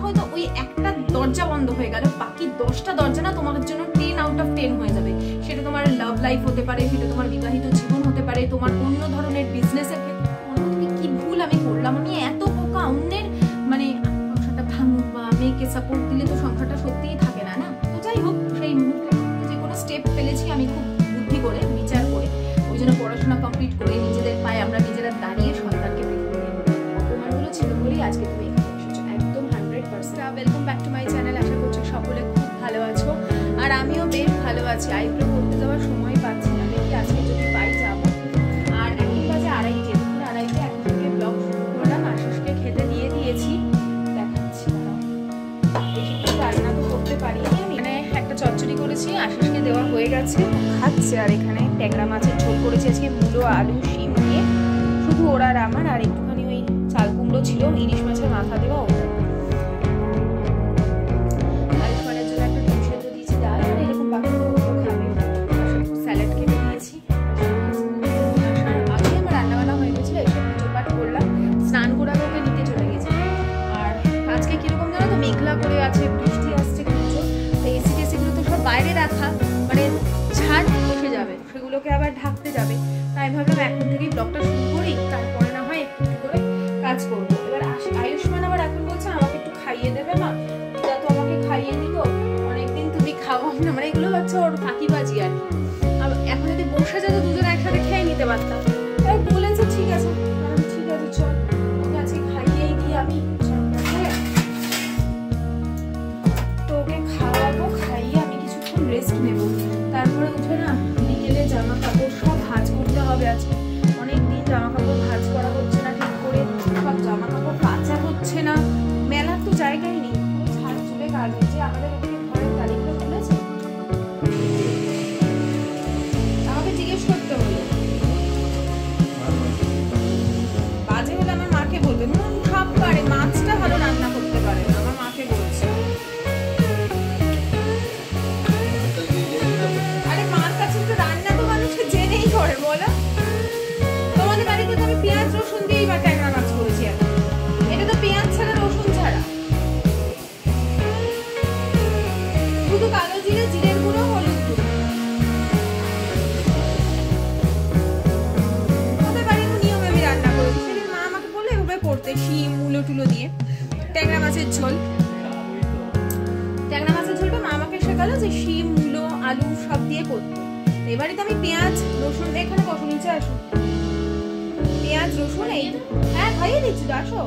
হয়তো ওই একটা দরজা বন্ধ হয়ে গেল, বাকি 10টা দরজা না তোমার জন্য 10 আউট অফ 10 হয়ে যাবে। সেটা তোমার লাভ লাইফ হতে পারে, সেটা তোমার বিবাহিত জীবন হতে পারে, তোমার অন্য ধরনের বিজনেসের ক্ষেত্রে। কি ভুল আমি করলাম, আমি এত বোকা। অন্যের মানে সংসারটা ভাঙুক বা মেয়েকে সাপোর্ট দিলে তো সংসারটা সত্যিই থাকে না, না? তো যাই হোক, সেই মুহূর্তে যে কোনো স্টেপ ফেলেছি আমি খুব বুদ্ধি করে, বিচার করে। ওই জন্য পড়াশোনা কমপ্লিট করে নিজেদের পায়ে আমরা নিজেরা দাঁড়িয়ে সন্তানকে পৃথিবীতে এনে দিই। অপমানগুলো ছিল বলেই আজকে তুমি এখানে এসেছো, একদম 100%। Welcome back to my channel. আশা করছি সকলে খুব ভালো আছো, আর আমিও বেশ ভালো আছি। আইব্রো করতে যাওয়ার সময় পাচ্ছি না, দেখি আজকে যদি পাই যাবো। আর এখন বাজে 2:30, দুপুর 2:30। এখন থেকে ব্লগ শুরু করলাম। আশিসকে খেতে দিয়ে দিয়েছি, দেখাচ্ছি। বেশি কিছু রান্না তো করতে পারিনি আমি। এখানে একটা চচ্চড়ি করেছি, আশিসকে দেওয়া হয়ে গেছে, খাচ্ছে। আর এখানে ট্যাংরা মাছের ঝোল করেছি আজকে, মূলো, আলু, শিম দিয়ে, শুধু ওরা আর আমার। আর একটুখানি ওই চাল কুমড়ো ছিল, ইলিশ মাছের মাথা দেওয়া, ওটা। আয়ুষ্মানের জন্য একটা ডিম সেদ্ধ দিয়েছি, ডাল, আর এরকম বাকিগুলো খাবে। স্যালাড কেটে দিয়েছি। আগে আমার রান্নাবান্না হয়ে গেছিল, এসব পুজোপাঠ করলাম, স্নান করে ওকে নিতে চলে গেছি। আর আজকে কিরকম জানো তো, মেঘলা করে আছে, বৃষ্টি আসছে কিছু। তো এসি টেসিগুলো তো সব বাইরে রাখা, মানে ছাদ এসে যাবে, সেগুলোকে আবার ঢাকতে যাবে। তাই ভাবলাম এখন থেকেই ব্লগটা শুরু করি, তারপরে না হয় একটু একটু করে কাজ করবো। এবার আয়ুষ্মান আবার এখন বলছে আমাকে একটু খাইয়ে দেবে মা, দিদা তো আমাকে খাইয়ে দিল, অনেকদিন তুমি খাওয়াও না, মানে এগুলো হচ্ছে ওর ফাঁকিবাজি আর কি। এখন যদি বসে যেত দুজন একসাথে খেয়ে নিতে পারতাম। তাই বলেছে ঠিক আছে, ঠিক আছে চল, ওকে আজকে খাইয়েই দিই আমি। তো ওকে খাওয়াবো, খাইয়ে আমি কিছুক্ষণ রেস্ট নেবো, তারপরে উঠে না বিকেলে জামা কাপড় সব ভাঁজ করতে হবে। আজকে অনেকদিন জামা কাপড় ভাঁজ করা হচ্ছে না ঠিক করে, সব জামা কাপড় কাচা হচ্ছে না। মেলার তো জায়গায় নেই, পুরো ছাদ জুড়ে কাজ হচ্ছে। আমাদের ওদিকে ঘরের তালিকা খুলেছে, আমাকে জিজ্ঞেস করতে হলো, বাজে হলে আমার মাকে বলবে। সব পারে, মাছটা ভালো রান্না করতে পারে না, আমার মাকে বলছে। আরে মার কাছে তো রান্না তো মানুষকে জেনেই করে, বলো? তোমাদের বাড়িতে তো আমি পেঁয়াজ রসুন দিয়েই বা ট্যাংরা মাছ করেছি এখন। এটা তো পেঁয়াজ ছাড়া, রসুন ছাড়া, শুধু কালো জিরে, জিরের গুঁড়ো, হলুদ গুঁড়ো। ওদের বাড়ির নিয়মে আমি রান্না করেছি। সেদিন মা আমাকে বললো এভাবে করতে, শিম, মূলো টুলো দিয়ে ট্যাংরা মাছের ঝোল। ট্যাংরা মাছের ঝোলটা মা আমাকে শেখালো যে শিম, মূলো, আলু সব দিয়ে করতে। এবারে তো আমি পেঁয়াজ রসুন, এখানে বসো, নিচে আসো, পেঁয়াজ রসুন এই, হ্যাঁ খাইয়ে দিচ্ছি তো, আসো।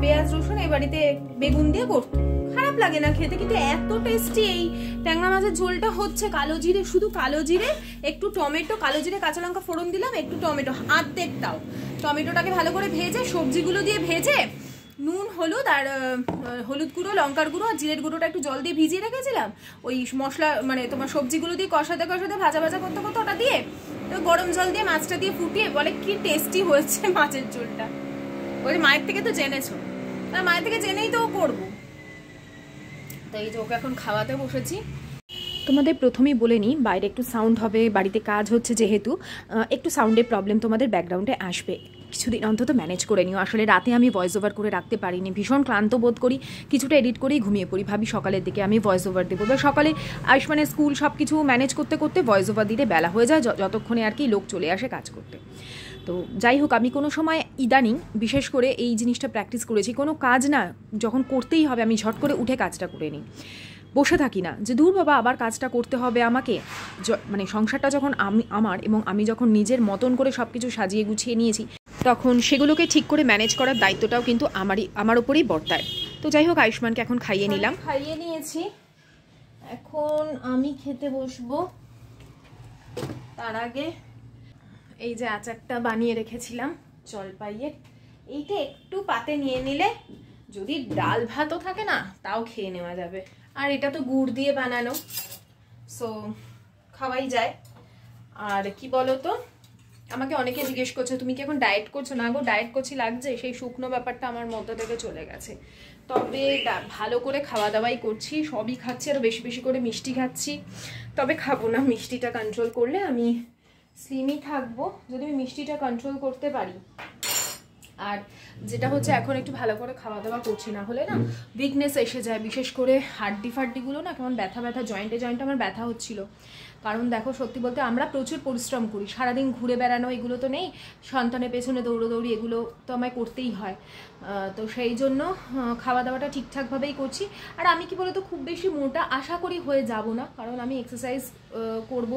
পেঁয়াজ রসুন এই বাড়িতে বেগুন দিয়ে করতো, খারাপ লাগে না খেতে, কিন্তু এত টেস্টি এই ট্যাংরা মাছের ঝোলটা হচ্ছে। কালো জিরে, শুধু কালো জিরে, একটু টমেটো, কালো জিরে কাঁচা লঙ্কা ফোড়ন দিলাম, একটু টমেটো, অর্ধেকটাও টমেটোটাকে ভালো করে ভেজে, সবজিগুলো দিয়ে ভেজে, নুন, হলুদ আর হলুদ গুঁড়ো, লঙ্কার গুঁড়ো আর জিরের গুঁড়োটা একটু জল দিয়ে ভিজিয়ে রেখেছিলাম। ওই মশলা মানে তোমার সবজিগুলো দিয়ে কষাতে কষাতে, ভাজা ভাজা করতে করতে ওটা দিয়ে গরম জল দিয়ে মাছটা দিয়ে ফুটিয়ে, বলে কি টেস্টি হয়েছে মাছের ঝোলটা। ওই মায়ের থেকে তো জেনেছো, মায়ের থেকে জেনেই তো করবো। তো এই যে ওকে এখন খাওয়াতে বসেছি। তোমাদের প্রথমেই বলে নিই, বাইরে একটু সাউন্ড হবে, বাড়িতে কাজ হচ্ছে যেহেতু, একটু সাউন্ডের প্রবলেম তোমাদের ব্যাকগ্রাউন্ডে আসবে, কিছুদিন অন্তত ম্যানেজ করে নিও। আসলে রাতে আমি ভয়েস ওভার করে রাখতে পারিনি, ভীষণ ক্লান্ত বোধ করি, কিছুটা এডিট করেই ঘুমিয়ে পড়ি। ভাবি সকালের দিকে আমি ভয়েস ওভার দেবো, বা সকালে আয়ুষ্মানের স্কুল সব কিছু ম্যানেজ করতে করতে ভয়েস ওভার দিতে বেলা হয়ে যায়, যতক্ষণে আর কি লোক চলে আসে কাজ করতে। তো যাই হোক, আমি কোনো সময় ইদানিং বিশেষ করে এই জিনিসটা প্র্যাকটিস করেছি, কোনো কাজ না যখন করতেই হবে আমি ঝট করে উঠে কাজটা করে নিই, বসে থাকি না যে দূর বাবা আবার কাজটা করতে হবে আমাকে। মানে সংসারটা যখন আমার এবং আমি যখন নিজের মতন করে সব কিছু সাজিয়ে গুছিয়ে নিয়েছি, তখন সেগুলোকে ঠিক করে ম্যানেজ করার দায়িত্বটাও কিন্তু আমার ওপরেই বর্তায়। তো যাই হোক, আয়ুষ্মানকে এখন খাইয়ে নিলাম, খাইয়ে নিয়েছি, এখন আমি খেতে বসবো। তার আগে এই যে আচারটা বানিয়ে রেখেছিলাম জলপাইয়ের, এইটা একটু পাতে নিয়ে নিলে যদি ডাল ভাতও থাকে না তাও খেয়ে নেওয়া যাবে। আর এটা তো গুড় দিয়ে বানানো, সো খাওয়াই যায়। আর কি বলো তো, আমাকে অনেকে জিজ্ঞেস করছে তুমি কি এখন ডায়েট করছো? না গো, ডায়েট করছি লাগছে, সেই শুকনো ব্যাপারটা আমার মধ্যে থেকে চলে গেছে। তবে ভালো করে খাওয়া দাওয়াই করছি, সবই খাচ্ছি, আরও বেশি বেশি করে মিষ্টি খাচ্ছি। তবে খাবো না, মিষ্টিটা কন্ট্রোল করলে আমি স্লিমই থাকবো, যদি আমি মিষ্টিটা কন্ট্রোল করতে পারি। আর যেটা হচ্ছে এখন একটু ভালো করে খাওয়া দাওয়া করছি, না হলে না উইকনেস এসে যায়, বিশেষ করে হাড্ডি ফাড্ডিগুলো না কেমন ব্যথা ব্যথা, জয়েন্টে আমার ব্যথা হচ্ছিল। কারণ দেখো সত্যি বলতে আমরা প্রচুর পরিশ্রম করি, সারাদিন ঘুরে বেড়ানো এগুলো তো নেই, সন্তানের পেছনে দৌড়োদৌড়ি এগুলো তো আমায় করতেই হয়। তো সেই জন্য খাওয়া দাওয়াটা ঠিকঠাকভাবেই করছি। আর আমি কি বলতো খুব বেশি মোটা আশা করি হয়ে যাব না, কারণ আমি এক্সারসাইজ করব,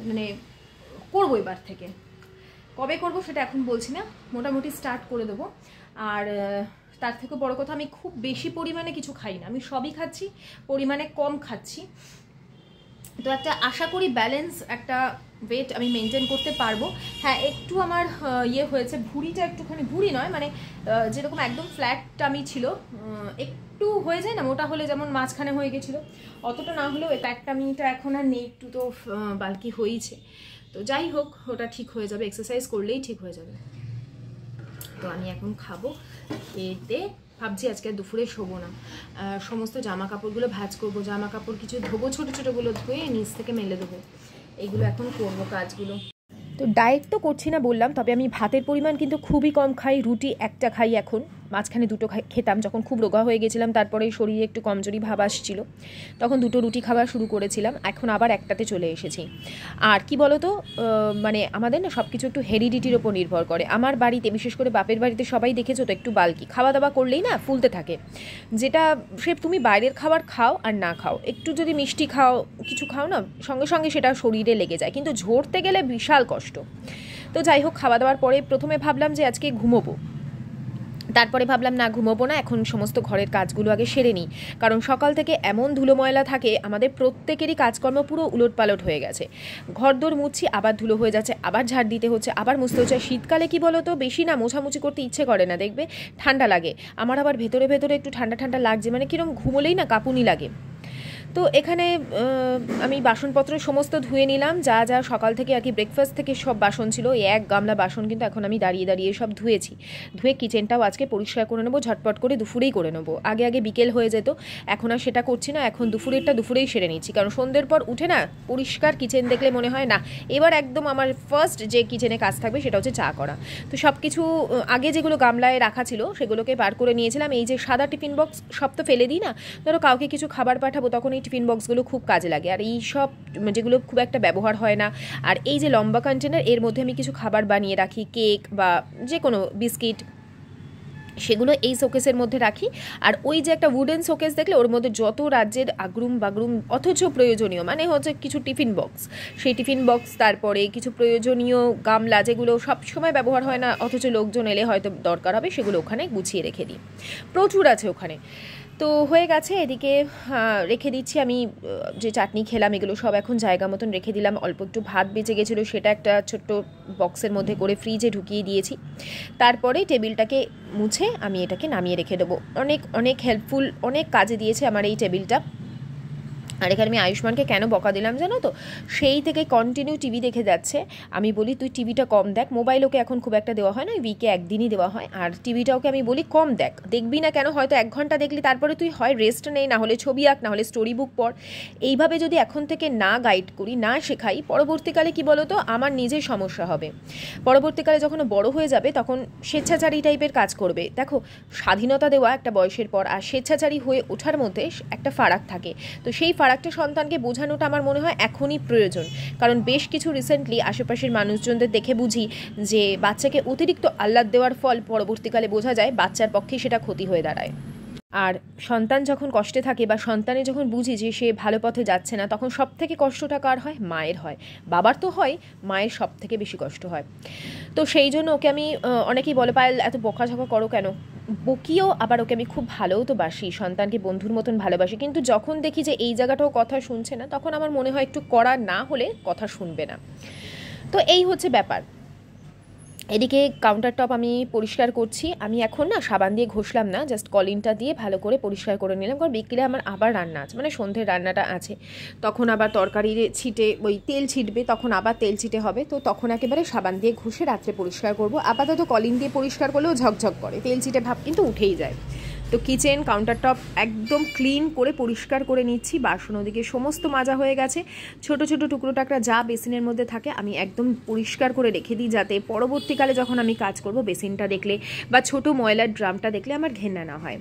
মানে করবো এবার থেকে। কবে করব সেটা এখন বলছি না, মোটামুটি স্টার্ট করে দেবো। আর তার থেকে বড় কথা আমি খুব বেশি পরিমাণে কিছু খাই না, আমি সবই খাচ্ছি, পরিমাণে কম খাচ্ছি। তো একটা আশা করি ব্যালেন্স একটা ওয়েট আমি মেনটেন করতে পারবো। হ্যাঁ একটু আমার ইয়ে হয়েছে, ভুঁড়িটা একটুখানি, ভুঁড়ি নয় মানে যেরকম একদম ফ্ল্যাট টামি ছিল, একটু হয়ে যায় না মোটা হলে যেমন মাঝখানে হয়ে গেছিলো, অতটা না হলেও ফ্ল্যাট টামিটা এখন আর নেই, একটু তো বালকি হয়েছে। তো যাই হোক ওটা ঠিক হয়ে যাবে, এক্সারসাইজ করলেই ঠিক হয়ে যাবে। তো আমি এখন খাবো, খেতে ভাবছি আজকে দুপুরে শোবো না, সমস্ত জামা কাপড়গুলো ভাঁজ করবো, জামা কাপড় কিছু ধোবো, ছোটো ছোটোগুলো ধুয়ে নিচ থেকে মেলে দেবো, এগুলো এখন করবো কাজগুলো। তো ডায়েট তো করছি না বললাম, তবে আমি ভাতের পরিমাণ কিন্তু খুবই কম খাই, রুটি একটা খাই এখন, মাঝখানে দুটো খেতাম যখন খুব রোগা হয়ে গেছিলাম, তারপরে শরীরে একটু কমজোরি ভাব আসছিল, তখন দুটো রুটি খাওয়া শুরু করেছিলাম, এখন আবার একটাতে চলে এসেছি। আর কি বলতো মানে আমাদের না সব কিছু একটু হেরিডিটির ওপর নির্ভর করে। আমার বাড়িতে বিশেষ করে বাপের বাড়িতে সবাই দেখেছো তো একটু বালকি, খাওয়া দাওয়া করলেই না ফুলতে থাকে, যেটা সে তুমি বাইরের খাবার খাও আর না খাও, একটু যদি মিষ্টি খাও কিছু খাও না সঙ্গে সঙ্গে সেটা শরীরে লেগে যায়, কিন্তু ঝরতে গেলে বিশাল কষ্ট। তো যাই হোক খাওয়া দাওয়ার পরে প্রথমে ভাবলাম যে আজকে ঘুমোবো, তারপরে ভাবলাম না ঘুমোবো না, এখন সমস্ত ঘরের কাজগুলো আগে সেরে নিই, কারণ সকাল থেকে এমন ধুলো ময়লা থাকে, আমাদের প্রত্যেকেরই কাজকর্ম পুরো উলটপালট হয়ে গেছে, ঘরদোর মুছছি আবার ধুলো হয়ে যাচ্ছে, আবার ঝাড় দিতে হচ্ছে, আবার মুছতে হচ্ছে। শীতকালে কি বলো তো বেশি না মোছামুছি করতে ইচ্ছে করে না, দেখবে ঠান্ডা লাগে, আমার আবার ভেতরে ভেতরে একটু ঠান্ডা ঠান্ডা লাগছে, মানে কিরকম ঘুমোলেই না কাঁপুনি লাগে। তো এখানে আমি বাসনপত্র সমস্ত ধুয়ে নিলাম, যা যা সকাল থেকে আর কি ব্রেকফাস্ট থেকে সব বাসন ছিল, এক গামলা বাসন কিন্তু এখন আমি দাঁড়িয়ে দাঁড়িয়ে সব ধুয়েছি, ধুয়ে কিচেনটাও আজকে পরিষ্কার করে নেবো, ঝটপট করে দুপুরেই করে নেবো। আগে আগে বিকেল হয়ে যেত, এখন আর সেটা করছি না, এখন দুপুরেরটা দুপুরেই সেরে নিচ্ছি, কারণ সন্ধ্যের পর উঠে না পরিষ্কার কিচেন দেখলে মনে হয় না এবার একদম আমার ফার্স্ট যে কিচেনে কাজ থাকবে সেটা হচ্ছে চা করা। তো সব কিছু আগে যেগুলো গামলায় রাখা ছিল সেগুলোকে বার করে নিয়েছিলাম, এই যে সাদা টিফিন বক্স সব তো ফেলে দিই না, ধরো কাউকে কিছু খাবার পাঠাবো তখন এই টিফিন বক্সগুলো খুব কাজে লাগে, আর এই সব যেগুলো খুব একটা ব্যবহার হয় না, আর এই যে লম্বা কন্টেনার এর মধ্যে আমি কিছু খাবার বানিয়ে রাখি, কেক বা যে কোনো বিস্কিট, সেগুলো এই শোকেসের মধ্যে রাখি। আর ওই যে একটা উডেন শোকেস দেখলে ওর মধ্যে যত রাজ্যের আগরুম বাগরুম অথচ প্রয়োজনীয় মানে হচ্ছে কিছু টিফিন বক্স, সেই টিফিন বক্স, তারপরে কিছু প্রয়োজনীয় গামলা যেগুলো সব সময় ব্যবহার হয় না অথচ লোকজন এলে হয়তো দরকার হবে, সেগুলো ওখানে গুছিয়ে রেখে দিই, প্রচুর আছে ওখানে। তো হয়ে গেছে, এদিকে রেখে দিচ্ছি আমি যে চাটনি খেলাম এগুলো সব এখন জায়গা মতন রেখে দিলাম, অল্প একটু ভাত বেঁচে গেছিলো সেটা একটা ছোট্ট বক্সের মধ্যে করে ফ্রিজে ঢুকিয়ে দিয়েছি, তারপরে টেবিলটাকে মুছে আমি এটাকে নামিয়ে রেখে দেবো। অনেক অনেক হেল্পফুল, অনেক কাজে দিয়েছে আমার এই টেবিলটা। আর এখানে আমি আয়ুষ্মানকে কেন বকা দিলাম জানো তো, সেই থেকে কন্টিনিউ টিভি দেখে যাচ্ছে, আমি বলি তুই টিভিটা কম দেখ, মোবাইল ওকে এখন খুব একটা দেওয়া হয় না, উইকে একদিনই দেওয়া হয়, আর টিভিটা ওকে আমি বলি কম দেখ, দেখবি না কেন, হয়তো 1 ঘন্টা দেখলি, তারপরে তুই হয় রেস্ট নেই, না হলে ছবি আঁক, না হলে স্টোরি বুক পড়। এইভাবে যদি এখন থেকে না গাইড করি, না শেখাই, পরবর্তীকালে কি বলো তো আমার নিজের সমস্যা হবে, পরবর্তীকালে যখন বড় হয়ে যাবে তখন স্বেচ্ছাচারী টাইপের কাজ করবে। দেখো স্বাধীনতা দেওয়া একটা বয়সের পর আর স্বেচ্ছাচারী হয়ে ওঠার মধ্যে একটা ফারাক থাকে, তো সেই ফারাকটা সন্তানকে বোঝানোটা আমার মনে হয় এখনই প্রয়োজন, কারণ বেশ কিছু রিসেন্টলি আশেপাশের মানুষজনদের দেখে বুঝি যে বাচ্চাকে অতিরিক্ত আহ্লাদ দেওয়ার ফল পরবর্তীকালে বোঝা যায় বাচ্চার পক্ষে সেটা ক্ষতি হয়ে দাঁড়ায়। আর সন্তান যখন কষ্টে থাকে বা সন্তানে যখন বুঝি যে সে ভালো পথে যাচ্ছে না, তখন সব থেকে কষ্টটা কার হয়? মায়ের হয়, বাবার তো হয়, মায়ের সব থেকে বেশি কষ্ট হয়। তো সেই জন্য ওকে আমি অনেকেই বলে পায়েল এত বকাঝকা করো কেন, বকিও, আবার ওকে আমি খুব ভালোও তো বাসি, সন্তানকে বন্ধুর মতন ভালোবাসি, কিন্তু যখন দেখি যে এই জায়গাটাও কথা শুনছে না, তখন আমার মনে হয় একটু কড়া না হলে কথা শুনবে না। তো এই হচ্ছে ব্যাপার। এদিকে কাউন্টার টপ আমি পরিষ্কার করছি, আমি এখন না সাবান দিয়ে ঘষলাম না, জাস্ট কলিনটা দিয়ে ভালো করে পরিষ্কার করে নিলাম, কারণ বিকেলে আমার আবার রান্না আছে, মানে সন্ধ্যের রান্নাটা আছে, তখন আবার তরকারির ছিটে ওই তেল ছিটবে, তখন আবার তেল ছিটে হবে, তো তখন একেবারে সাবান দিয়ে ঘষে রাত্রে পরিষ্কার করব। আপাতত কলিন দিয়ে পরিষ্কার করলেও ঝকঝক করে, তেল ছিটে ভাব কিন্তু উঠেই যায়। তো কিচেন কাউন্টার টপ একদম ক্লিন করে পরিষ্কার করে নিচ্ছি। বাসন ওদিকে সমস্ত মাজা হয়ে গেছে, ছোট ছোট টুকরো টাকরা যা বেসিনের মধ্যে থাকে আমি একদম পরিষ্কার করে রেখে দিই, যাতে পরবর্তীকালে যখন আমি কাজ করব বেসিনটা দেখলে বা ছোট ময়লার ড্রামটা দেখলে আমার ঘেন্না না হয়।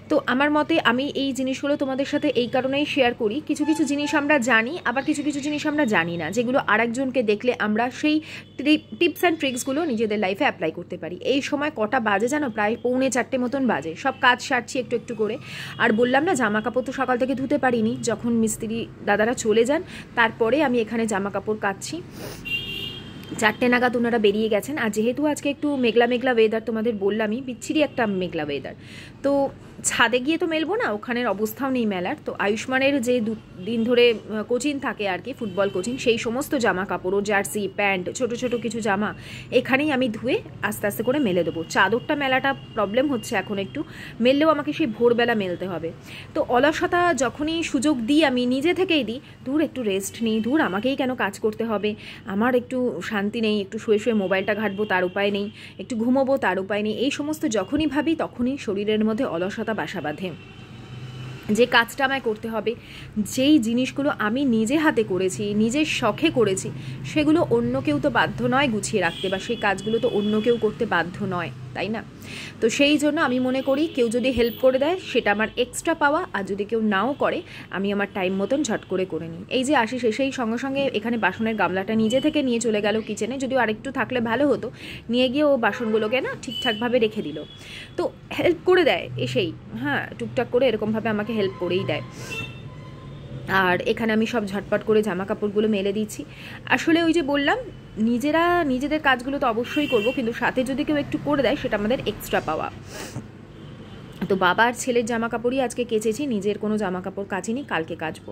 তো আমার মতে আমি এই জিনিসগুলো তোমাদের সাথে এই কারণেই শেয়ার করি, কিছু কিছু জিনিস আমরা জানি, আবার কিছু কিছু জিনিস আমরা জানি না, যেগুলো আরেকজনকে দেখলে আমরা সেই টিপস অ্যান্ড ট্রিক্সগুলো নিজেদের লাইফে অ্যাপ্লাই করতে পারি। এই সময় কটা বাজে জানো? প্রায় 3:45 মতন বাজে। সব কাজ সারছি একটু একটু করে। আর বললাম না জামা কাপড় তো সকাল থেকে ধুতে পারিনি, যখন মিস্ত্রি দাদারা চলে যান তারপরে আমি এখানে জামা কাপড় কাচ্ছি। 4টে নাগাদ ওনারা বেরিয়ে গেছেন। আর যেহেতু আজকে একটু মেঘলা মেঘলা ওয়েদার, তোমাদের বললামই বিচ্ছিরি একটা মেঘলা ওয়েদার, তো ছাদে গিয়ে তো মেলবো না, ওখানের অবস্থাও নেই মেলার। তো আয়ুষ্মানের যে 2 দিন ধরে কোচিং থাকে আর কি, ফুটবল কোচিং, সেই সমস্ত জামা কাপড়, জার্সি প্যান্ট, ছোট ছোট কিছু জামা এখানেই আমি ধুয়ে আস্তে আস্তে করে মেলে দেবো। চাদরটা মেলাটা প্রবলেম হচ্ছে এখন একটু, মেললেও আমাকে সেই ভোরবেলা মেলতে হবে। তো অলসতা যখনই সুযোগ দিই আমি নিজে থেকেই দিই, দূর একটু রেস্ট নিই, দূর আমাকেই কেন কাজ করতে হবে, আমার একটু শান্তি নেই, একটু শুয়ে শুয়ে মোবাইলটা ঘাঁটবো তার উপায় নেই, একটু ঘুমোবো তার উপায় নেই, এই সমস্ত যখনই ভাবি তখনই শরীরের মধ্যে অলসতা বাসা বাঁধে। যে কাজটা আমায় করতে হবে, যেই জিনিসগুলো আমি নিজে হাতে করেছি, নিজের শখে করেছি, সেগুলো অন্য কেউ তো বাধ্য নয় গুছিয়ে রাখতে, বা সেই কাজগুলো তো অন্য কেউ করতে বাধ্য নয়, তাই না? তো সেই জন্য আমি মনে করি কেউ যদি হেল্প করে দেয় সেটা আমার এক্সট্রা পাওয়া, আর যদি কেউ নাও করে আমি আমার টাইম মতন ঝট করে নিই। এই যে আসি সেই সঙ্গে সঙ্গে এখানে বাসনের গামলাটা নিজে থেকে নিয়ে চলে গেল কিচেনে, যদিও আরেকটু থাকলে ভালো হতো, নিয়ে গিয়ে ও বাসনগুলোকে না ঠিকঠাকভাবে রেখে দিল। তো হেল্প করে দেয় এসেই, হ্যাঁ টুকটাক করে এরকমভাবে আমাকে হেল্প করেই দেয়। আর এখানে আমি সব ঝটপট করে জামা কাপড়গুলো মেলে দিচ্ছি। আসলে ওই যে বললাম, নিজেদের কাজগুলো তো অবশ্যই করব, কিন্তু সাথে যদি কেউ একটু করে দেয় সেটা আমাদের এক্সট্রা পাওয়া। তো বাবা আর ছেলের জামা কাপড়ই আজকে কেচেছি, নিজের কোনো জামা কাপড় কাচিনি, কালকে কাচবো।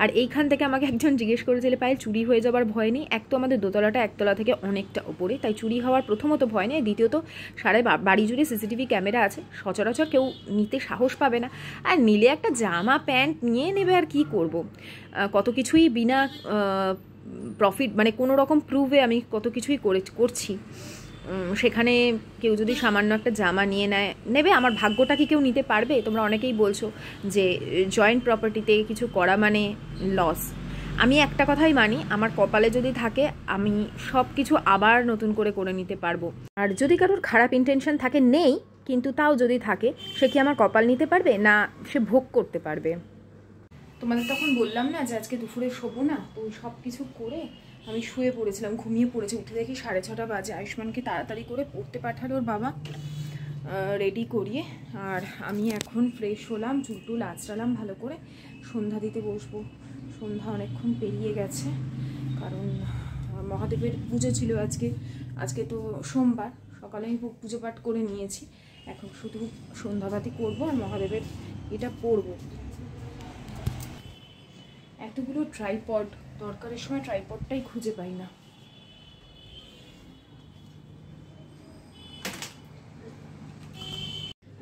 আর এইখান থেকে আমাকে একজন জিজ্ঞেস করেছিল পায়েল চুরি হয়ে যাবার ভয় নেই? এক তো আমাদের দোতলাটা একতলা থেকে অনেকটা ওপরে, তাই চুরি হওয়ার প্রথমত ভয় নেই, দ্বিতীয়ত সারা বাড়ি জুড়ে সিসিটিভি ক্যামেরা আছে, সচরাচর কেউ নিতে সাহস পাবে না। আর নিলে একটা জামা প্যান্ট নিয়ে নেবে, আর কি করব? কত কিছুই বিনা প্রফিট মানে কোনো রকম প্রুভে আমি কত কিছুই করছি, সেখানে কেউ যদি সামান্য একটা জামা নিয়ে নেবে, আমার ভাগ্যটা কি কেউ নিতে পারবে? তোমরা অনেকেই বলছো যে জয়েন্ট প্রপার্টিতে কিছু করা মানে লস। আমি একটা কথাই মানি, আমার কপালে যদি থাকে আমি সব কিছু আবার নতুন করে নিতে পারবো। আর যদি কারোর খারাপ ইন্টেনশন থাকে, নেই কিন্তু তাও যদি থাকে, সে কি আমার কপাল নিতে পারবে? না সে ভোগ করতে পারবে? তোমাদের তখন বললাম না যে আজকে দুপুরে শোবো না, তো সব কিছু করে আমি শুয়ে পড়েছিলাম, ঘুমিয়ে পড়েছি। উঠে দেখি 6:30 বাজে। আয়ুষ্মানকে তাড়াতাড়ি করে পড়তে পাঠালো ওর বাবা রেডি করিয়ে। আর আমি এখন ফ্রেশ হলাম, চুলটুল আঁচড়ালাম ভালো করে, সন্ধ্যা দিতে বসবো। সন্ধ্যা অনেকক্ষণ পেরিয়ে গেছে, কারণ মহাদেবের পুজো ছিল আজকে তো সোমবার, সকালে আমি পুজো পাঠ করে নিয়েছি। এখন শুধু সন্ধ্যাবাতি করবো আর মহাদেবের এটা পরবো। এতগুলো ট্রাইপড, দরকারের সময় ট্রাইপডটাই খুঁজে পাই না।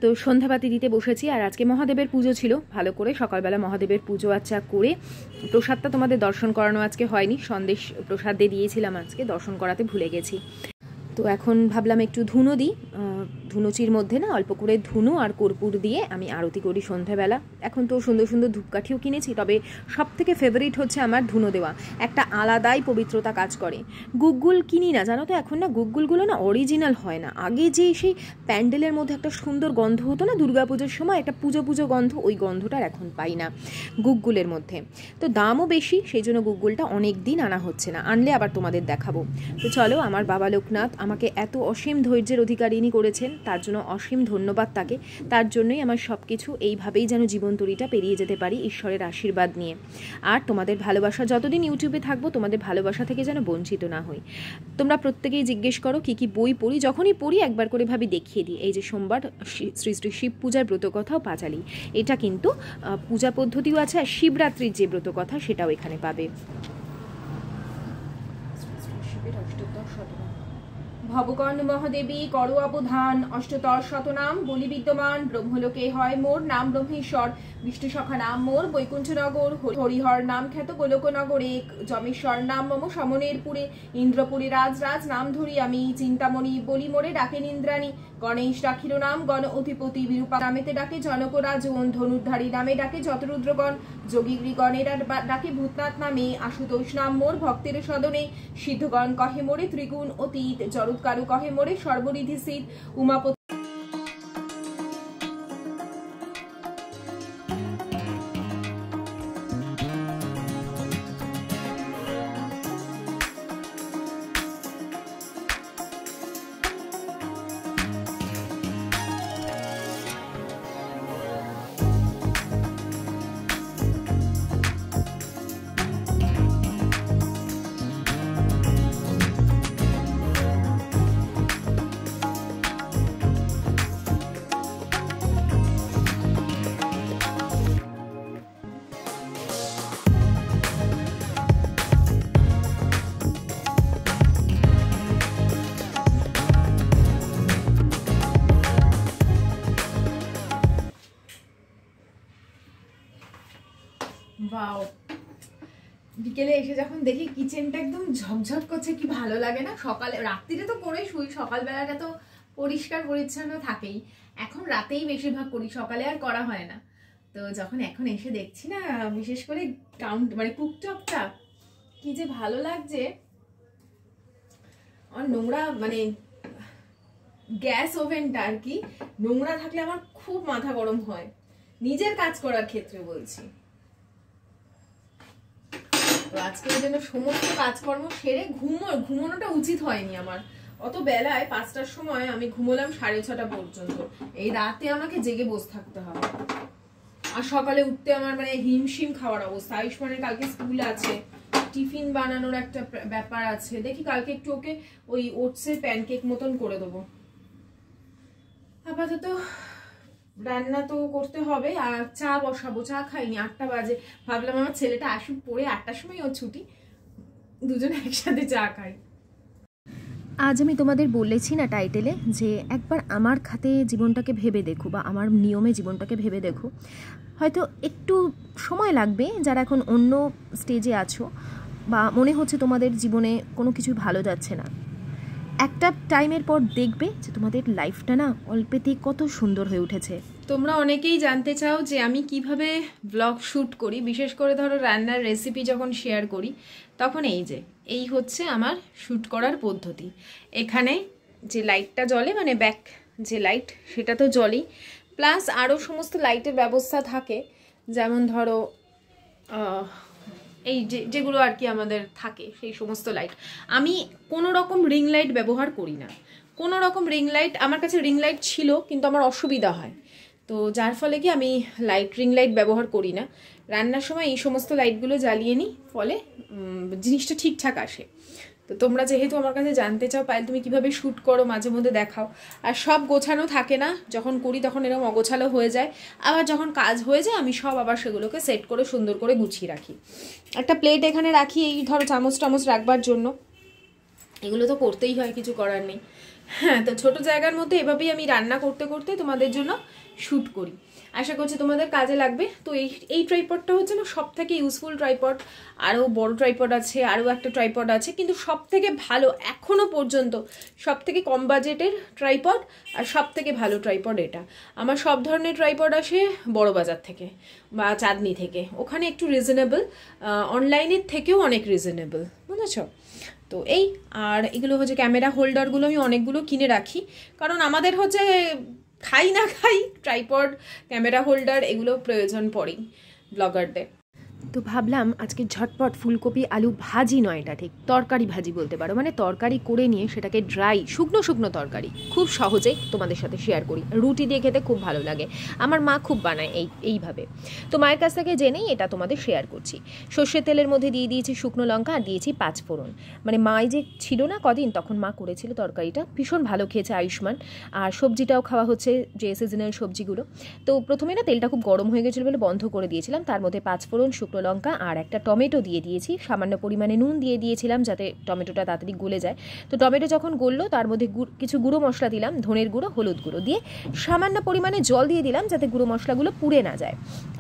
তো সন্ধ্যাবাতি দিতে বসেছি। আর আজকে মহাদেবের পুজো ছিল, ভালো করে সকালবেলা মহাদেবের পুজো আচ্ছা করে প্রসাদটা তোমাদের দর্শন করানো আজকে হয়নি, সন্দেশ প্রসাদ দিয়ে দিয়েছিলাম, আজকে দর্শন করাতে ভুলে গেছি। তো এখন ভাবলাম একটু ধুনো দিই, ধুনুচির মধ্যে না অল্প করে ধুনো আর কর্পূর দিয়ে আমি আরতি করি সন্ধ্যাবেলা। এখন তো সুন্দর সুন্দর ধূপকাঠিও কিনেছি, তবে সব থেকে ফেভারিট হচ্ছে আমার ধুনো দেওয়া, একটা আলাদাই পবিত্রতা কাজ করে। গুগ্গুল কিনি না জানো তো, এখন না গুগ্গুলগুলো না অরিজিনাল হয় না। আগে যে সেই প্যান্ডেলের মধ্যে একটা সুন্দর গন্ধ হতো না দুর্গাপুজোর সময়, একটা পুজো গন্ধ, ওই গন্ধটার এখন পাই না গুগ্গুলের মধ্যে। তো দামও বেশি, সেই জন্য গুগ্গুলটা অনেক দিন আনা হচ্ছে না, আনলে আবার তোমাদের দেখাবো। তো চলো, আমার বাবা লোকনাথ আমাকে এত অসীম ধৈর্যের অধিকারিণী করেছেন, তার জন্য অসীম ধন্যবাদ তাকে। তার জন্যই আমার সব কিছু এইভাবেই যেন জীবনতরীটা পেরিয়ে যেতে পারি ঈশ্বরের আশীর্বাদ নিয়ে। আর তোমাদের ভালোবাসা, যতদিন ইউটিউবে থাকবো তোমাদের ভালোবাসা থেকে যেন বঞ্চিত না হই। তোমরা প্রত্যেকেই জিজ্ঞেস করো কি কি বই পড়ি, যখনই পড়ি একবার করে ভাবি দেখিয়ে দিই। এই যে সোমবার শ্রী শ্রী শিব পূজার ব্রতকথাও পাঁচালি, এটা কিন্তু পূজা পদ্ধতিও আছে, আর শিবরাত্রির যে ব্রতকথা সেটাও এখানে পাবে। ভবকর্ণ মহাদেবী করো অবধান, অষ্টতর শতনাম বলি বিদ্যমান, ব্রহ্মলোকে হয় মোর নাম ব্রহ্মেশ্বর, বিষ্ণু সখা নাম মোর বৈকুণ্ঠনগর, হরিহর নাম খ্যাত গোলকনগরে, যমেশ্বর নাম মম সমনের পুরে, ইন্দ্রপুরে রাজ রাজ নাম ধরি আমি, চিন্তামণি বলি মোরে ডাকেন ইন্দ্রাণী, গণেশ ডাকির নাম গণ অধিপতি, বিরূপা নামেতে ডাকে জনক রাজন, ধনুর্ধারী নামে ডাকে যতরুদ্রগণ, যোগীগণের ডাকে ভূতনাথ নামে, আশুতোষ নাম মোর ভক্তের সদনে, সিদ্ধগণ কহে মোরে ত্রিগুণ অতীত, জরৎকারু কহে মোরে সর্বরিধি সিদ্ধ, উমাপতি বাও। বিকেলে এসে যখন দেখি কিচেনটা একদম ঝকঝক করছে, কি ভালো লাগে না? সকালে রাত্রিরে তো করে শুই, সকালবেলাটা তো পরিষ্কার পরিচ্ছন্ন থাকেই, এখন রাতেই বেশিরভাগ করি, সকালে আর করা হয় না। তো যখন এখন এসে দেখছি না, বিশেষ করে মানে কুকটপটা কি যে ভালো লাগছে। আর নোংরা মানে গ্যাস ওভেনটা আর কি নোংরা থাকলে আমার খুব মাথা গরম হয়, নিজের কাজ করার ক্ষেত্রে বলছি। তো আজকে এই জন্য সমস্ত কাজকর্ম সেরে ঘুমানোটা উচিত হয়নি আমার। অত বেলায় 5টার সময় আমি ঘুমোলাম 6:30 পর্যন্ত। এই রাতে আমাকে জেগে বসে থাকতে হবে, আর সকালে উঠতে আমার মানে হিমশিম খাওয়ার অবস্থা। আয়ুষ্মানের কালকে স্কুল আছে, টিফিন বানানোর একটা ব্যাপার আছে, দেখি কালকে একটু ওকে ওই ওটসের প্যানকেক মতন করে দেবো। আপাতত রান্না তো করতে হবে, আর চা বসাবো। চা খাইনি, 8টা বাজে। ভাবলাম আমার ছেলেটা আসুক পড়ে, 8টার সময় ওর ছুটি, দুজনে একসাথে চা খাই। আজ আমি তোমাদের বলেছি না টাইটেলে যে একবার আমার খাতে জীবনটাকে ভেবে দেখো, বা আমার নিয়মে জীবনটাকে ভেবে দেখো। হয়তো একটু সময় লাগবে, যারা এখন অন্য স্টেজে আছো বা মনে হচ্ছে তোমাদের জীবনে কোনো কিছু ভালো যাচ্ছে না, একটা টাইমের পর দেখবে যে তোমাদের লাইফটা না অল্পেতেই কত সুন্দর হয়ে উঠেছে। তোমরা অনেকেই জানতে চাও যে আমি কিভাবে ব্লগ শ্যুট করি, বিশেষ করে ধরো রান্নার রেসিপি যখন শেয়ার করি, তখন এই হচ্ছে আমার শ্যুট করার পদ্ধতি। এখানে যে লাইটটা জ্বলে, মানে ব্যাক যে লাইট সেটা তো জ্বলেই, প্লাস আরও সমস্ত লাইটের ব্যবস্থা থাকে, যেমন ধরো এই যেগুলো আর কি আমাদের থাকে সেই সমস্ত লাইট। আমি কোনো রকম রিং লাইট ব্যবহার করি না, কোনো রকম রিং লাইট। আমার কাছে রিং লাইট ছিল, কিন্তু আমার অসুবিধা হয়, তো যার ফলে কি আমি রিং লাইট ব্যবহার করি না। রান্নার সময় এই সমস্ত লাইটগুলো জ্বালিয়ে নিই, ফলে জিনিসটা ঠিকঠাক আসে। তো তোমরা যেহেতু আমার কাছে জানতে চাও পায়েল তুমি কিভাবে শ্যুট করো, মাঝে মধ্যে দেখাও। আর সব গোছানো থাকে না, যখন করি তখন এরকম অগোছালো হয়ে যায়, আবার যখন কাজ হয়ে যায় আমি সব আবার সেগুলোকে সেট করে সুন্দর করে গুছিয়ে রাখি। একটা প্লেট এখানে রাখি, এই ধরো চামচ টামচ রাখবার জন্য, এগুলো তো করতেই হয়, কিছু করার নেই। হ্যাঁ, তো ছোট জায়গার মধ্যে এভাবেই আমি রান্না করতে করতে তোমাদের জন্য শ্যুট করি। আশা করছি তোমাদের কাজে লাগবে। তো এই ট্রাইপডটা হচ্ছে না সব থেকে ইউজফুল ট্রাইপড। আরও বড় ট্রাইপড আছে, আরও একটা ট্রাইপড আছে, কিন্তু সব থেকে ভালো এখনও পর্যন্ত সব থেকে কম বাজেটের ট্রাইপড আর সব থেকে ভালো ট্রাইপড এটা। আমার সব ধরনের ট্রাইপড আসে বড় বাজার থেকে বা চাঁদনি থেকে, ওখানে একটু রিজনেবল, অনলাইনের থেকেও অনেক রিজনেবল, বুঝেছ? তো এই আর এগুলো হচ্ছে ক্যামেরা হোল্ডারগুলো আমি অনেকগুলো কিনে রাখি, কারণ আমাদের হচ্ছে খাই না খাই ট্রাইপড, ক্যামেরা হোল্ডার এগুলো প্রয়োজন পড়েই ব্লগারদের। তো ভাবলাম আজকে ঝটপট ফুলকপি আলু ভাজি নয়, এটা ঠিক তরকারি ভাজি বলতে পারো, মানে তরকারি করে নিয়ে সেটাকে ড্রাই শুকনো তরকারি খুব সহজেই তোমাদের সাথে শেয়ার করি। রুটি দিয়ে খেতে খুব ভালো লাগে, আমার মা খুব বানায় এইভাবে। তো মায়ের কাছ থেকে জেনেই এটা তোমাদের শেয়ার করছি। সর্ষের তেলের মধ্যে দিয়ে দিয়েছি শুকনো লঙ্কা আর দিয়েছি 5 ফোড়ন। মানে মাই যে ছিল না কদিন, তখন মা করেছিল তরকারিটা, ভীষণ ভালো খেয়েছে আয়ুষ্মান। আর সবজিটাও খাওয়া হচ্ছে, যে সিজনাল সবজিগুলো। তো প্রথমে না তেলটা খুব গরম হয়ে গেছিলো বলে বন্ধ করে দিয়েছিলাম, তার মধ্যে 5 ফোড়ন, শুকনো শুকনো লঙ্কা আর একটা টমেটো দিয়ে দিয়েছি, সামান্য পরিমাণে নুন দিয়ে দিয়েছিলাম যাতে টমেটোটা তাড়াতাড়ি গলে যায়। তো টমেটো যখন গললো তার মধ্যে কিছু গুঁড়ো মশলা দিলাম, ধনের গুঁড়ো, হলুদ গুঁড়ো দিয়ে সামান্য পরিমাণে জল দিয়ে দিলাম যাতে গুঁড়ো মশলাগুলো পুড়ে না যায়।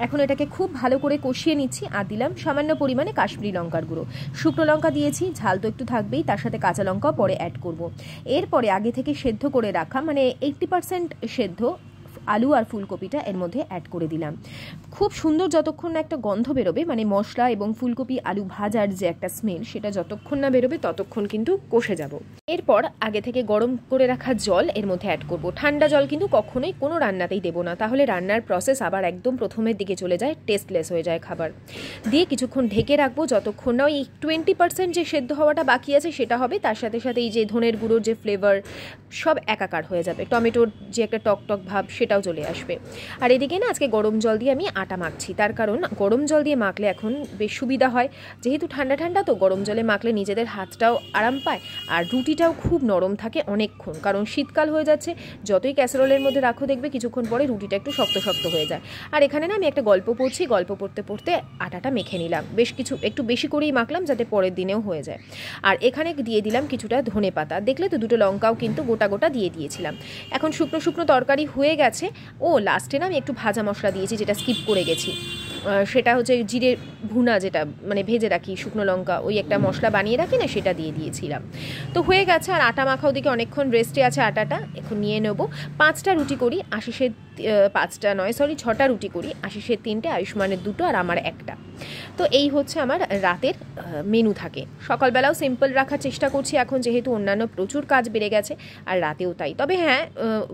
এখন এটাকে খুব ভালো করে কষিয়ে নিচ্ছি আর দিলাম সামান্য পরিমাণে কাশ্মীরি লঙ্কার গুঁড়ো। শুকনো লঙ্কা দিয়েছি, ঝাল তো একটু থাকবেই, তার সাথে কাঁচা লঙ্কাও পরে অ্যাড করব। এরপরে আগে থেকে সেদ্ধ করে রাখা মানে 80% সেদ্ধ আলু আর ফুলকপিটা এর মধ্যে অ্যাড করে দিলাম। খুব সুন্দর যতক্ষণ না একটা গন্ধ বেরোবে, মানে মশলা এবং ফুলকপি আলু ভাজার যে একটা স্মেল, সেটা যতক্ষণ না বেরোবে ততক্ষণ কিন্তু কষে যাব। এরপর আগে থেকে গরম করে রাখা জল এর মধ্যে অ্যাড করব। ঠান্ডা জল কিন্তু কখনোই কোনো রান্নাতেই দেবো না, তাহলে রান্নার প্রসেস আবার একদম প্রথমের দিকে চলে যায়, টেস্টলেস হয়ে যায় খাবার। দিয়ে কিছুক্ষণ ঢেকে রাখবো যতক্ষণ না ওই 20% যে সেদ্ধ হওয়াটা বাকি আছে সেটা হবে, তার সাথে সাথে এই যে ধনের গুঁড়োর যে ফ্লেভার সব একাকার হয়ে যাবে, টমেটোর যে একটা টক টক ভাব সেটাও চলে আসবে। আর এদিকে না আজকে গরম জল দিয়ে আমি আটা মাখছি, তার কারণ গরম জল দিয়ে মাখলে এখন বেশ সুবিধা হয়, যেহেতু ঠান্ডা ঠান্ডা তো গরম জলে মাখলে নিজেদের হাতটাও আরাম পায় আর রুটিটাও খুব নরম থাকে অনেকক্ষণ, কারণ শীতকাল হয়ে যাচ্ছে, যতই ক্যাসারোলের মধ্যে রাখো দেখবে কিছুক্ষণ পরে রুটিটা একটু শক্ত শক্ত হয়ে যায়। আর এখানে না আমি একটা গল্প পড়ছি, গল্প পড়তে পড়তে আটাটা মেখে নিলাম, একটু বেশি করেই মাখলাম যাতে পরের দিনেও হয়ে যায়। আর এখানে দিয়ে দিলাম কিছুটা ধনে পাতা, দেখলে তো দুটো লঙ্কাও কিন্তু গোটা গোটা দিয়ে দিয়েছিলাম। এখন শুকনো শুকনো তরকারি হয়ে গেছে। ও লাস্টে না আমি একটু ভাজা মশলা দিয়েছি যেটা স্কিপ করে গেছি, সেটা হচ্ছে জিরে ভুনা, যেটা মানে ভেজে রাখি শুকনো লঙ্কা, ওই একটা মশলা বানিয়ে রাখি না, সেটা দিয়ে দিয়েছিলাম। তো হয়ে গেছে। আর আটা মাখা ওদিকে অনেকক্ষণ রেস্টে আছে আটাটা, এখন নিয়ে নেবো। 5টা রুটি করি, আশিসের 6টা রুটি করি, আশিসের 3টে, আয়ুষ্মানের 2টো আর আমার 1টা। তো এই হচ্ছে আমার রাতের মেনু থাকে। সকালবেলাও সিম্পল রাখার চেষ্টা করছি এখন, যেহেতু অন্যান্য প্রচুর কাজ বেড়ে গেছে, আর রাতেও তাই। তবে হ্যাঁ,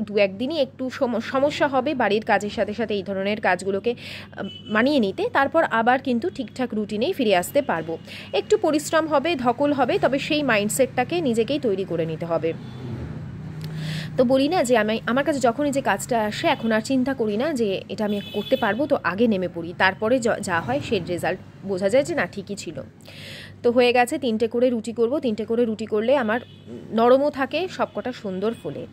2-1 দিনই একটু সমস্যা হবে বাড়ির কাজের সাথে সাথে এই ধরনের কাজগুলোকে মানিয়ে নিতে, তারপর আবার কিন্তু ঠিকঠাক রুটিনেই ফিরে আসতে পারবো। একটু পরিশ্রম হবে, ধকল হবে, তবে সেই মাইন্ডসেটটাকে নিজেকেই তৈরি করে নিতে হবে। তো বলি না যে আমার কাছে যখনই যে কাজটা আসে এখন আর চিন্তা করি না যে এটা আমি করতে পারবো, তো আগে নেমে পড়ি, তারপরে যা হয় সেই রেজাল্ট বোঝা যায় যে না ঠিকই ছিল। তো হয়ে গেছে, 3টে করে রুটি করব। 3টে করে রুটি করলে আমার নরমও থাকে, সবকটা সুন্দর ফোলে।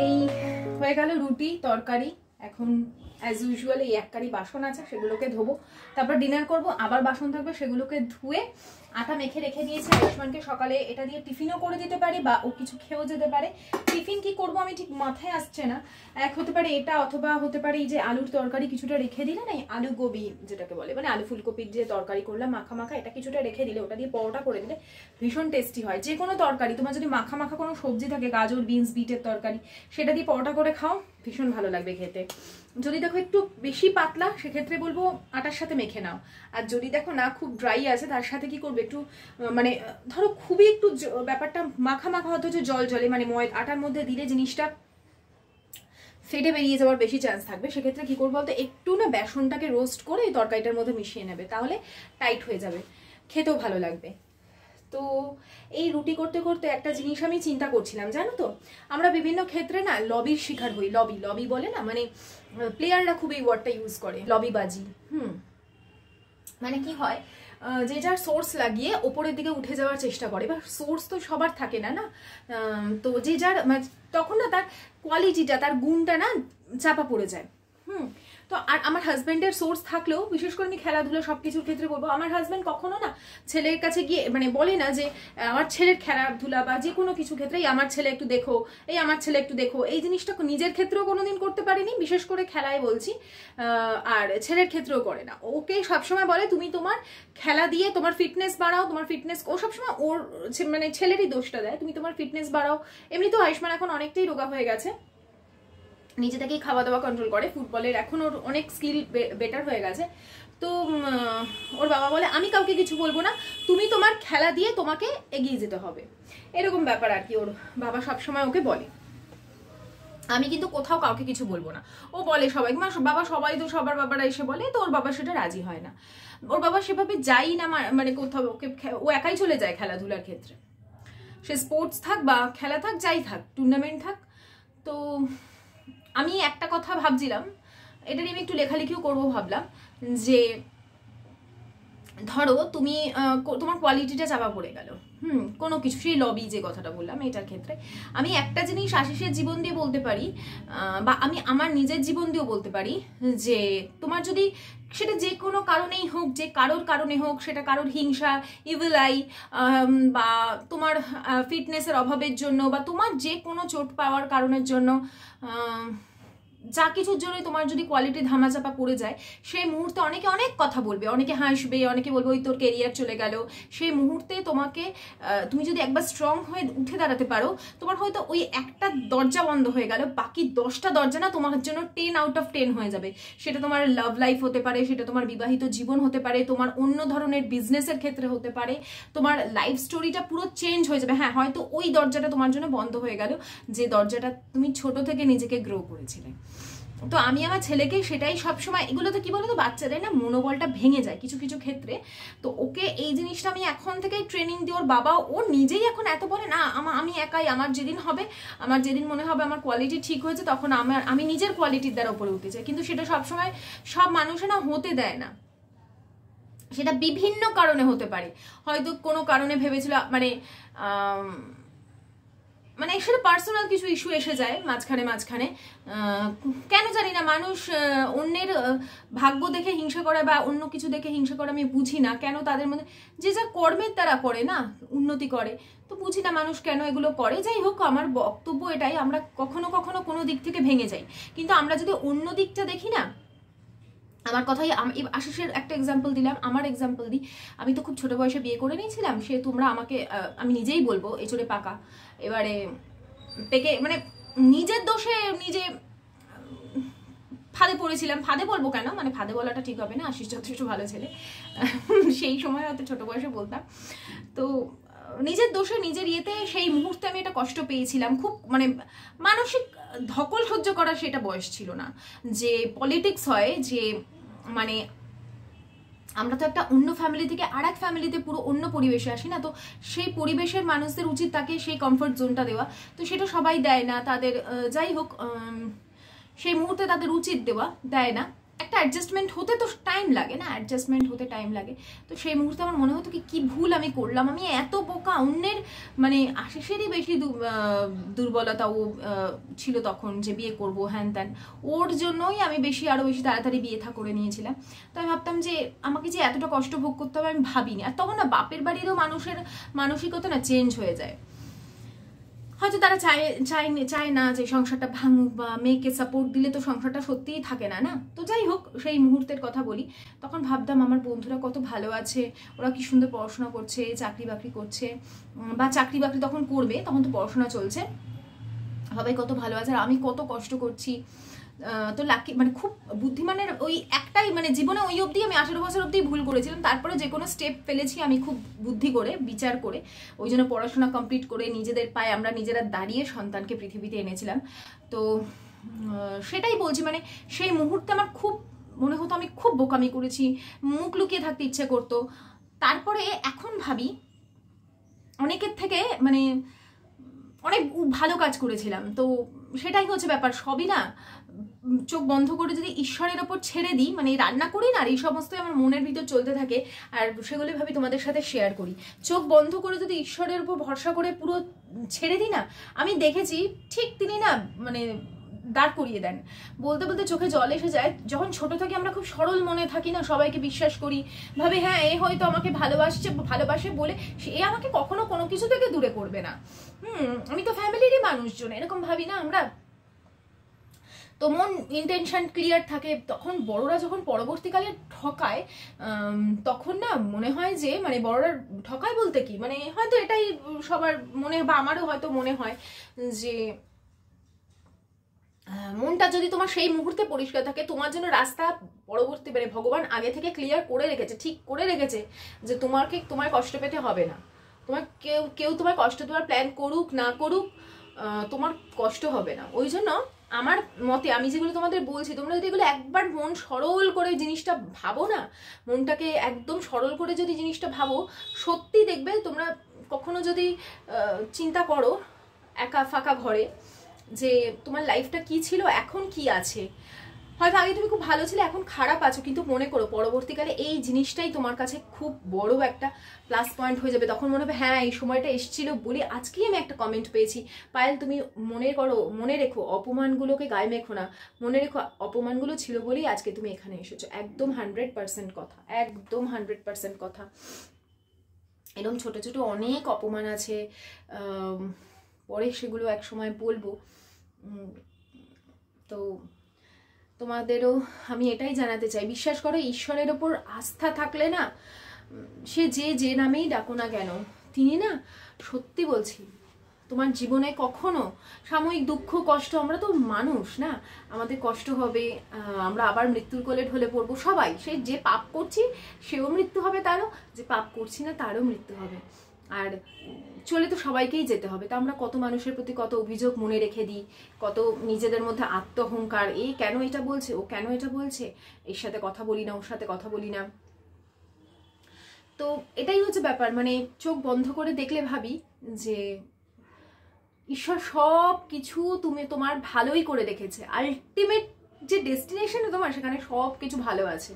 এই হয়ে গেল রুটি তরকারি। এখন অ্যাজ ইউজুয়াল এই 1 কারি বাসন আছে, সেগুলোকে ধোবো, তারপর ডিনার করব। আবার বাসন থাকবে, সেগুলোকে ধুয়ে আটা মেখে রেখে দিয়েছি। আয়ুষ্মানকে সকালে এটা দিয়ে টিফিনও করে দিতে পারি বা ও কিছু খেয়েও যেতে পারে। টিফিন কি করব আমি ঠিক মাথায় আসছে না, এক হতে পারে এটা, অথবা হতে পারে এই যে আলুর তরকারি কিছুটা রেখে দিলে না, আলু গোবি যেটাকে বলে, মানে আলু ফুলকপির যে তরকারি করলাম মাখা মাখা, এটা কিছুটা রেখে দিলে, ওটা দিয়ে পরোটা করে দিলে ভীষণ টেস্টি হয়। যে কোনো তরকারি, তোমার যদি মাখা মাখা কোনো সবজি থাকে, গাজর বিনস বিটের তরকারি, সেটা দিয়ে পরোটা করে খাও, ভীষণ ভালো লাগবে খেতে। যদি দেখো একটু বেশি পাতলা, সেক্ষেত্রে বলবো আটার সাথে মেখে নাও। আর যদি দেখো না খুব ড্রাই আছে, তার সাথে কি করবে, একটু মানে ধরো খুবই একটু ব্যাপারটা মাখা মাখা অথচ জল জলে, মানে আটার মধ্যে দিলে জিনিসটা ফেটে বেরিয়ে যাওয়ার বেশি চান্স থাকবে। সেক্ষেত্রে কি করবো বলতো, একটু না বেসনটাকে রোস্ট করে এই তরকারিটার মধ্যে মিশিয়ে নেবে, তাহলে টাইট হয়ে যাবে, খেতেও ভালো লাগবে। তো এই রুটি করতে করতে একটা জিনিস আমি চিন্তা করছিলাম, জানো তো, আমরা বিভিন্ন ক্ষেত্রে না লবির শিকার হই। লবি বলে না, মানে প্লেয়াররা খুব এই ওয়ার্ডটা ইউজ করে, লবিবাজি। মানে কি হয়, যে যার সোর্স লাগিয়ে ওপরের দিকে উঠে যাওয়ার চেষ্টা করে, বা সোর্স তো সবার থাকে না, তো যে যার তখন না তার কোয়ালিটিটা, তার গুণটা না চাপা পড়ে যায়। তো আর আমার হাজব্যান্ডের সোর্স থাকলেও, বিশেষ করে আমি খেলাধুলা সবকিছুর ক্ষেত্রে বলবো, আমার হাজব্যান্ড কখনো না ছেলের কাছে গিয়ে মানে বলে না যে আমার ছেলের খেলাধুলা বা যে কোনো কিছু ক্ষেত্রেই আমার ছেলে একটু দেখো, আমার ছেলে একটু দেখো, এই জিনিসটা নিজের ক্ষেত্রেও কোনোদিন করতে পারিনি, বিশেষ করে খেলায় বলছি, আর ছেলের ক্ষেত্রেও করে না। ওকে সবসময় বলে তুমি তোমার খেলা দিয়ে তোমার ফিটনেস বাড়াও, তোমার ফিটনেস, ও সবসময় ওর মানে ছেলেরই দোষটা দেয়, তুমি তোমার ফিটনেস বাড়াও। এমনি তো আয়ুষ্মান এখন অনেকটাই রোগা হয়ে গেছে, নিজে থেকেই খাওয়া দাওয়া কন্ট্রোল করে, ফুটবলের এখন ওর অনেক স্কিল বেটার হয়ে গেছে। তো ওর বাবা বলে আমি কাউকে কিছু বলবো না, তুমি তোমার খেলা দিয়ে তোমাকে এগিয়ে যেতে হবে, এরকম ব্যাপার আর কি ওর বাবা সবসময় ওকে বলে। আমি কিন্তু কোথাও কাউকে কিছু বলবো না, ও বলে সবাই, বাবা সবাই তো সবার বাবারা এসে বলে, তো ওর বাবা সেটা রাজি হয় না। ওর বাবা সেভাবে যাই না, মানে কোথাও ওকে, ও একাই চলে যায় খেলাধুলার ক্ষেত্রে, সে স্পোর্টস থাক বা খেলা থাক, যাই থাক, টুর্নামেন্ট থাক, তো আমি একটা কথা ভাবছিলাম, এটা নিয়ে আমি একটু লেখালেখিও করবো ভাবলাম, যে ধরো তুমি তোমার কোয়ালিটিটা চাপা পড়ে গেল, কোনো কিছু, সেই লবি যে কথাটা বললাম এটার ক্ষেত্রে আমি একটা জিনিস আশিসের জীবন দিয়ে বলতে পারি, বা আমি আমার নিজের জীবন দিয়েও বলতে পারি, যে তোমার যদি সেটা যে কোনো কারণেই হোক, যে কারোর কারণে হোক, সেটা কারোর হিংসা, ইভিল আই, বা তোমার ফিটনেসের অভাবের জন্য, বা তোমার যে কোনো চোট পাওয়ার কারণের জন্য, যা কিছুর জন্যই তোমার যদি কোয়ালিটি ধামাচাপা পড়ে যায়, সেই মুহূর্তে অনেকে অনেক কথা বলবে, অনেকে হাসবে, অনেকে বলবে ওই তোর কেরিয়ার চলে গেল। সেই মুহূর্তে তোমাকে তুমি যদি একবার স্ট্রং হয়ে উঠে দাঁড়াতে পারো, তোমার হয়তো ওই একটা দরজা বন্ধ হয়ে গেল, বাকি 10টা দরজা না তোমার জন্য 10 আউট অফ 10 হয়ে যাবে। সেটা তোমার লাভ লাইফ হতে পারে, সেটা তোমার বিবাহিত জীবন হতে পারে, তোমার অন্য ধরনের বিজনেসের ক্ষেত্রে হতে পারে, তোমার লাইফ স্টোরিটা পুরো চেঞ্জ হয়ে যাবে। হ্যাঁ, হয়তো ওই দরজাটা তোমার জন্য বন্ধ হয়ে গেল, যে দরজাটা তুমি ছোট থেকে নিজেকে গ্রো করেছিলে। তো আমি আমার ছেলেকে সেটাই সবসময়, এগুলো তো কি বলতো, বাচ্চাদের না মনোবলটা ভেঙে যায় কিছু কিছু ক্ষেত্রে। তো ওকে এই জিনিসটা আমি এখন থেকেই ট্রেনিং দিই। ওর বাবা ও নিজেই এখন এত বলে না, আমি একাই, আমার যেদিন হবে, আমার যেদিন মনে হবে আমার কোয়ালিটি ঠিক হয়েছে, তখন আমি নিজের কোয়ালিটির দ্বারা উপরে উঠতে চাই। কিন্তু সেটা সবসময় সব মানুষে না হতে দেয় না, সেটা বিভিন্ন কারণে হতে পারে। হয়তো কোনো কারণে ভেবেছিল, মানে সেটা পার্সোনাল কিছু ইস্যু এসে যায় মাঝখানে, কেন জানি না, মানুষ অন্যের ভাগ্য দেখে হিংসা করে বা অন্য কিছু দেখে হিংসা করে, আমি বুঝি না কেন তাদের মধ্যে, যে যা কর্মের দ্বারা করে না উন্নতি করে, তো বুঝি না মানুষ কেন এগুলো করে। যাই হোক, আমার বক্তব্য এটাই, আমরা কখনো কখনো কোনো দিক থেকে ভেঙে যাই, কিন্তু আমরা যদি অন্য দিকটা দেখি না, আমার কথাই আশিসের একটা এক্সাম্পল দিলাম, আমার এক্সাম্পল দিই। আমি তো খুব ছোট বয়সে বিয়ে করে নিয়েছিলাম, সে তোমরা আমাকে, আমি নিজেই বলবো এচড়ে পাকা, এবারে পেকে, মানে নিজের দোষে নিজে ফাঁদে পড়েছিলাম। ফাঁদে বলবো কেন, মানে ফাঁদে বলাটা ঠিক হবে না, আশিস যথেষ্ট ভালো ছেলে, সেই সময় হয়তো ছোট বয়সে বলতাম। তো নিজের দোষে নিজের ইয়েতে সেই মুহূর্তে আমি একটা কষ্ট পেয়েছিলাম, খুব মানে মানসিক ধকল সহ্য করার সেটা বয়স ছিল না। যে পলিটিক্স হয়, যে মানে আমরা তো একটা অন্য ফ্যামিলি থেকে আর এক ফ্যামিলিতে পুরো অন্য পরিবেশে আসি না, তো সেই পরিবেশের মানুষদের উচিত তাকে সেই কমফর্ট জোনটা দেওয়া, তো সেটা সবাই দেয় না তাদের, যাই হোক সেই মুহূর্তে তাদের উচিত দেওয়া, দেয় না। একটা অ্যাডজাস্টমেন্ট হতে তো টাইম লাগে না, অ্যাডজাস্টমেন্ট হতে টাইম লাগে। তো সেই মুহূর্তে আমার মনে হতো কি ভুল আমি করলাম, আমি এত বোকা, অন্যের মানে আশিসেরই বেশি দুর্বলতা ও ছিল তখন, যে বিয়ে করবো হ্যান ত্যান, ওর জন্যই আমি আরো বেশি তাড়াতাড়ি বিয়ে করে নিয়েছিলাম। তো আমি ভাবতাম যে আমাকে যে এতটা কষ্ট ভোগ করতে হবে আমি ভাবিনি। আর তখন না বাপের বাড়িরও মানুষের মানসিকতা না চেঞ্জ হয়ে যায়, হয়তো তারা চায় না যে সংসারটা ভাঙুক, বা মেয়েকে সাপোর্ট দিলে তো সংসারটা সত্যিই থাকে না। তো যাই হোক, সেই মুহূর্তের কথা বলি, তখন ভাবতাম আমার বন্ধুরা কত ভালো আছে, ওরা কি সুন্দর পড়াশোনা করছে, চাকরি বাকরি করছে, বা চাকরি বাকরি তখন করবে, তখন তো পড়াশোনা চলছে, সবাই কত ভালো আছে, আর আমি কত কষ্ট করছি। তো লাকি, মানে খুব বুদ্ধিমানের ওই একটাই, মানে জীবনে ওই অবধি আমি 18 বছর অবধি ভুল করেছিলাম, তারপরে যে কোনো স্টেপ ফেলেছি আমি খুব বুদ্ধি করে, বিচার করে, ওই জন্য পড়াশোনা কমপ্লিট করে নিজেদের পায়ে আমরা নিজেরা দাঁড়িয়ে সন্তানকে পৃথিবীতে এনেছিলাম। তো সেটাই বলছি, মানে সেই মুহূর্তে আমার খুব মনে হতো আমি খুব বোকামি করেছি, মুখ লুকিয়ে থাকতে ইচ্ছে করতো। তারপরে এখন ভাবি অনেকের থেকে মানে অনেক ভালো কাজ করেছিলাম। তো সেটাই হচ্ছে ব্যাপার, সবই না চোখ বন্ধ করে যদি ঈশ্বরের ওপর ছেড়ে দিই, মানে রান্না করি না, আর এই সমস্ত আমার মনের ভিতর চলতে থাকে, আর সেগুলো ভাবি তোমাদের সাথে শেয়ার করি। চোখ বন্ধ করে যদি ঈশ্বরের উপর ভরসা করে পুরো ছেড়ে দিই না, আমি দেখেছি ঠিক তিনি না মানে দাঁড় করিয়ে দেন। বলতে বলতে চোখে জল এসে যায়। যখন ছোট থাকি আমরা খুব সরল মনে থাকি না, সবাইকে বিশ্বাস করি, ভাবি হ্যাঁ এ হয়তো আমাকে ভালোবাসে বলে এ আমাকে কখনো কোনো কিছু থেকে দূরে করবে না, আমি তো ফ্যামিলিরই মানুষজন, এরকম ভাবি না আমরা। তো মন ইন্টেনশন ক্লিয়ার থাকে। তখন বড়রা যখন পরবর্তীকালে ঠকায়, তখন না মনে হয় যে মানে বড়রা ঠকায় বলতে কি, মানে হয়তো এটাই সবার মনে, বা আমারও হয়তো মনে হয় যে মনটা যদি তোমার সেই মুহূর্তে পরিষ্কার থাকে, তোমার জন্য রাস্তা পরবর্তী মানে ভগবান আগে থেকে ক্লিয়ার করে রেখেছে, ঠিক করে রেখেছে, যে তোমার কষ্ট পেতে হবে না। তোমার কেউ তোমার কষ্ট দেওয়ার প্ল্যান করুক না করুক, তোমার কষ্ট হবে না। ওই জন্য আমার মতে আমি যেগুলো তোমাদের বলছি, তোমরা যদি এগুলো একবার মন সরল করে জিনিসটা ভাবো না, মনটাকে একদম সরল করে যদি জিনিসটা ভাবো, সত্যি দেখবে তোমরা কখনো যদি চিন্তা করো একা ফাঁকা ঘরে, যে তোমার লাইফটা কি ছিল, এখন কি আছে। হয়তো আগে তুমি খুব ভালো ছিলে, এখন খারাপ আছো, কিন্তু মনে করো পরবর্তীকালে এই জিনিসটাই তোমার কাছে খুব বড় একটা প্লাস পয়েন্ট হয়ে যাবে। তখন মনে হবে হ্যাঁ এই সময়টা এসেছিল বলে আজকেই আমি একটা কমেন্ট পেয়েছি। পায়েল তুমি মনে রেখো অপমানগুলোকে গায়ে মেখো না, মনে রেখো অপমানগুলো ছিল বলেই আজকে তুমি এখানে এসেছো। একদম 100% কথা, একদম 100% কথা। এরকম ছোট ছোট অনেক অপমান আছে, পরে সেগুলো এক সময় বলবো। তো তোমাদেরও আমি এটাই জানাতে চাই, বিশ্বাস করো ঈশ্বরের ওপর আস্থা থাকলে না, সে যে নামেই ডাকো না কেন, তিনি না, সত্যি বলছি, তোমার জীবনে কখনো সাময়িক দুঃখ কষ্ট, আমরা তো মানুষ না, আমাদের কষ্ট হবে, আমরা আবার মৃত্যুর কোলে ঢলে পড়বো সবাই। সে যে পাপ করছি সেও মৃত্যু হবে তারও, যে পাপ করছি না তারও মৃত্যু হবে। আর চলে তো সবাইকেই যেতে হবে। তো আমরা কত মানুষের প্রতি কত অভিযোগ মনে রেখে দিই, কত নিজেদের মধ্যে আত্মহংকার, এই কেন এটা বলছে, ও কেন এটা বলছে, এর সাথে কথা বলি না, ওর সাথে কথা বলি না। তো এটাই হচ্ছে ব্যাপার, মানে চোখ বন্ধ করে দেখলে ভাবি যে ঈশ্বর সব কিছু তোমার ভালোই করে রেখেছে। আলটিমেট যে ডেস্টিনেশনে তোমার, সেখানে সব কিছু ভালো আছে।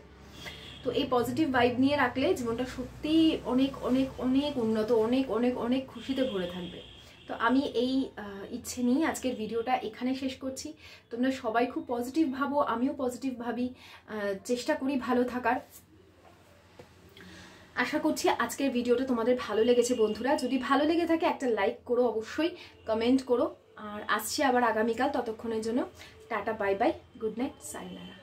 তো এই পজিটিভ ভাইব নিয়ে রাখলে জীবনটা সত্যি অনেক অনেক অনেক উন্নত, অনেক অনেক অনেক খুশিতে ভরে থাকবে। তো আমি এই ইচ্ছে নিয়ে আজকের ভিডিওটা এখানে শেষ করছি। তোমরা সবাই খুব পজিটিভ ভাবো, আমিও পজিটিভ ভাবি, চেষ্টা করি ভালো থাকার। আশা করছি আজকের ভিডিওটা তোমাদের ভালো লেগেছে বন্ধুরা। যদি ভালো লেগে থাকে একটা লাইক করো, অবশ্যই কমেন্ট করো। আর আসছি আবার আগামীকাল, ততক্ষণের জন্য tata, bye bye, good night, sayonara.